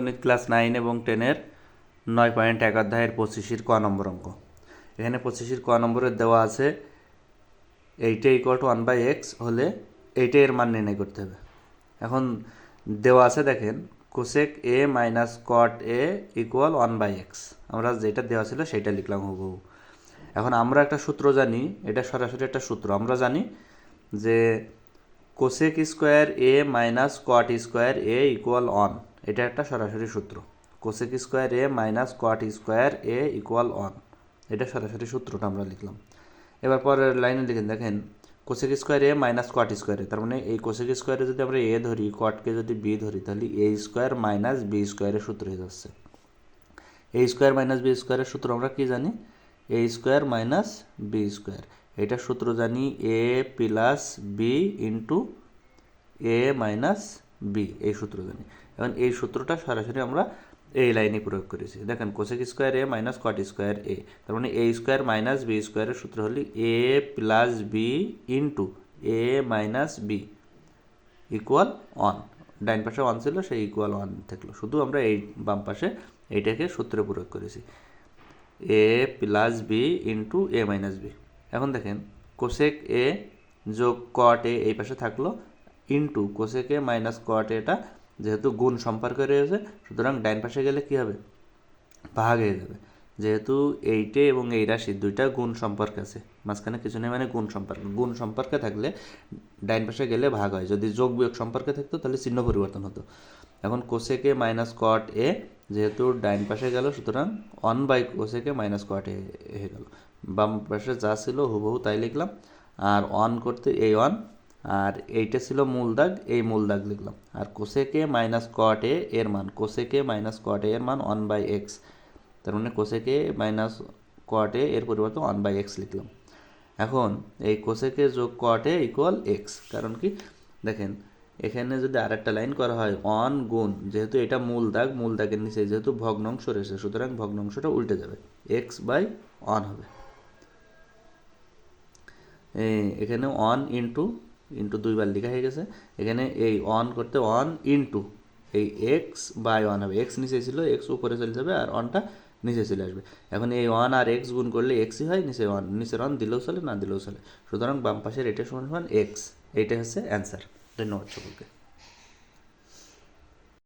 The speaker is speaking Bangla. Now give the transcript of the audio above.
বীজগণিত ক্লাস 9 এবং 10-এর 9.1 অধ্যায়ের 25-এর ক নম্বর অঙ্ক। এখানে 25-এর ক নম্বরের দেওয়া আছে এইটা ইকুয়াল টু 1/x হলে এইটা এর মান নির্ণয় করতে হবে। এখন দেওয়া আছে দেখেন কোসেক এ মাইনাস কট এ ইকুয়াল 1/x, আমরা যেটা দেওয়া ছিল সেইটা লিখলাম হুবহু। এখন আমরা একটা সূত্র জানি, এটা সরাসরি একটা সূত্র আমরা জানি যে কোসেক স্কোয়ার এ মাইনাস কট স্কোয়ার এ ইকুয়াল 1, এটা একটা সরাসরি সূত্র। কোসেক স্কোয়ার এ মাইনাস কট স্কোয়ার এ ইকুয়াল 1, এটা সরাসরি সূত্রটা আমরা লিখলাম। এবার পরের লাইনে লিখেন দেখেন কোসেক স্কোয়ার এ মাইনাস কট স্কোয়ার এ, তার মানে এই কোসেক স্কোয়ারে যদি আমরা এ ধরি, কটকে যদি বি ধরি, তাহলে এ স্কোয়ার মাইনাস বি স্কোয়ারের সূত্র হয়ে যাচ্ছে। এ স্কোয়ার মাইনাস বি স্কোয়ারের সূত্র আমরা কি জানি? এ স্কোয়ার মাইনাস বি স্কোয়ার, এটার সূত্র জানি এ প্লাস বি ইন্টু এ মাইনাস বি, এই সূত্র জানি। এখন এই সূত্রটা সরাসরি আমরা এই লাইনে প্রয়োগ করেছি। দেখেন কোসেক স্কোয়ার এ মাইনাস কট স্কোয়ার এ, তার মানে এ স্কোয়ার মাইনাস বি স্কোয়ারের সূত্র হলে এ প্লাস বি ইন্টু এ মাইনাস বি ইকুয়াল 1। ডাইন পাশে 1 ছিল, সেই ইকুয়াল 1 থাকলো, শুধু আমরা এই বাম পাশে এইটাকে সূত্রে প্রয়োগ করেছি এ প্লাস বি ইন্টু এ মাইনাস বি। এখন দেখেন কোসেক এ যোগ কট এ এই পাশে থাকলো ইন্টু কোসেক এ মাইনাস কট এটা যেহেতু গুণ সম্পর্ক রয়েছে, সুতরাং ডাইন পাশে গেলে কি হবে? ভাগ হয়ে যাবে। যেহেতু এইটে এবং এই রাশি দুইটা গুণ সম্পর্ক আছে, মাঝখানে কিছু নেই, মানে গুণ সম্পর্কে থাকলে ডাইন পাশে গেলে ভাগ হয়। যদি যোগ বিয়োগ সম্পর্কে থাকতো তাহলে চিহ্ন পরিবর্তন হতো। এখন কোসেকে মাইনাস কট এ যেহেতু ডাইন পাশে গেল, সুতরাং 1 কোসেকে মাইনাস কট এ হয়ে গেল। বাম পাশে যা ছিল হুবহু তাই লিখলাম, আর 1 করতে এই 1, আর এইটা ছিল মূল দাগ, এই মূল দাগ লিখলাম। আর কোসেকে মাইনাস কট এ এর মান, কোসেকে মাইনাস কট এর মান 1/x, তার মানে কোসেকে মাইনাস কট এ এর পরিবর্তে 1/x লিখলাম। এখন এই কোসেকে যোগ কট এ ইকুয়াল এক্স, কারণ কি দেখেন এখানে যদি আরেকটা লাইন করা হয় 1 গুণ, যেহেতু এটা মূল দাগ, মূল দাগের নিচে যেহেতু ভগ্নাংশ রয়েছে, সুতরাং ভগ্নাংশটা উল্টে যাবে, x/1 হবে। এখানে 1 ইন্টু দুইবার লেখা হয়ে গেছে। এখানে এই 1 করতে 1 ইন্টু এই x/1 হবে। x নিচে ছিল, x উপরে চলে যাবে, আর 1টা নিচে চলে আসবে। এখন এই 1 আর x গুণ করলে xই হয়, নিচের 1 দিলেও চলে, না দিলেও চলে। সুতরাং বাম পাশের এটা সমান x, এইটা হচ্ছে অ্যান্সার। ধন্যবাদ সকলকে।